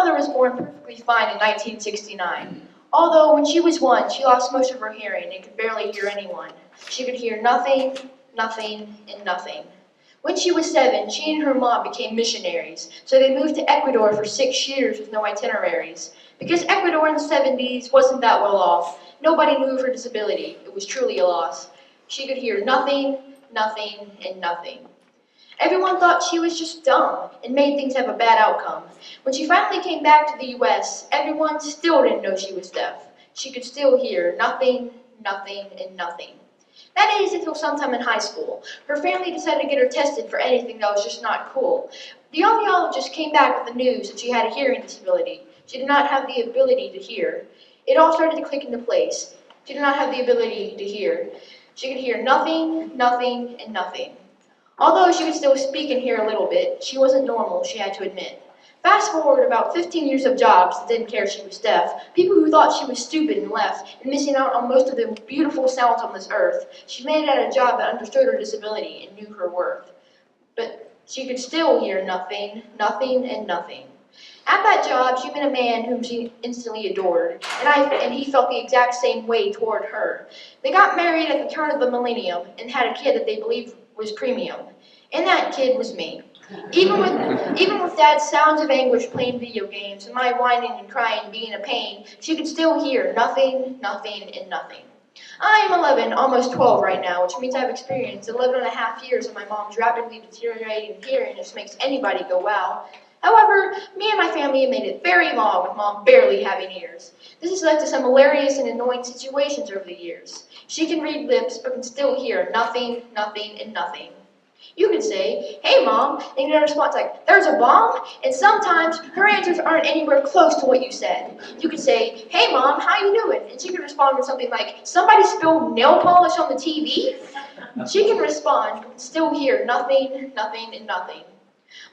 mother was born perfectly fine in 1969. Although when she was 1, she lost most of her hearing and could barely hear anyone. She could hear nothing, nothing, and nothing. When she was 7, she and her mom became missionaries, so they moved to Ecuador for 6 years with no itineraries. Because Ecuador in the 70s wasn't that well off, nobody knew of her disability. It was truly a loss. She could hear nothing, nothing, and nothing. Everyone thought she was just dumb and made things have a bad outcome. When she finally came back to the US, everyone still didn't know she was deaf. She could still hear nothing, nothing, and nothing. That is, until sometime in high school. Her family decided to get her tested for anything that was just not cool. The audiologist came back with the news that she had a hearing disability. She did not have the ability to hear. It all started to click into place. She did not have the ability to hear. She could hear nothing, nothing, and nothing. Although she could still speak and hear a little bit, she wasn't normal, she had to admit. Fast forward about 15 years of jobs that didn't care she was deaf, people who thought she was stupid and left, and missing out on most of the beautiful sounds on this earth. She landed at a job that understood her disability and knew her worth. But she could still hear nothing, nothing, and nothing. At that job, she met a man whom she instantly adored, and he felt the exact same way toward her. They got married at the turn of the millennium and had a kid that they believed was premium. And that kid was me. Even with Dad's sounds of anguish playing video games and my whining and crying being a pain, she could still hear nothing, nothing, and nothing. I am 11, almost 12 right now, which means I've experienced 11 and a half years of my mom's rapidly deteriorating hearing, which makes anybody go wow. However, me and my family have made it very long with Mom barely having ears. This has led to some hilarious and annoying situations over the years. She can read lips, but can still hear nothing, nothing, and nothing. You can say, "Hey Mom," and get a response like, "There's a bomb?" And sometimes her answers aren't anywhere close to what you said. You could say, "Hey Mom, how you doing?" And she could respond with something like, "Somebody spilled nail polish on the TV?" She can respond, but still hear nothing, nothing, and nothing.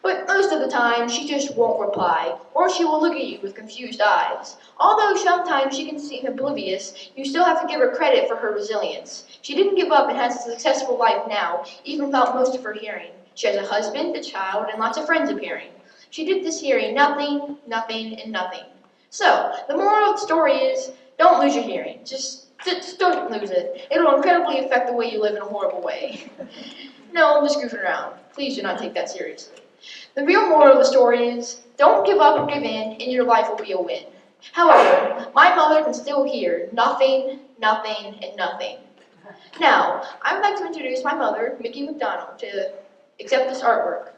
But most of the time, she just won't reply, or she will look at you with confused eyes. Although sometimes she can seem oblivious, you still have to give her credit for her resilience. She didn't give up and has a successful life now, even without most of her hearing. She has a husband, a child, and lots of friends appearing. She did this hearing nothing, nothing, and nothing. So, the moral of the story is, don't lose your hearing. Just don't lose it. It'll incredibly affect the way you live in a horrible way. No, I'm just goofing around. Please do not take that seriously. The real moral of the story is, don't give up or give in, and your life will be a win. However, my mother can still hear nothing, nothing, and nothing. Now, I would like to introduce my mother, Mickey McDonald, to accept this artwork.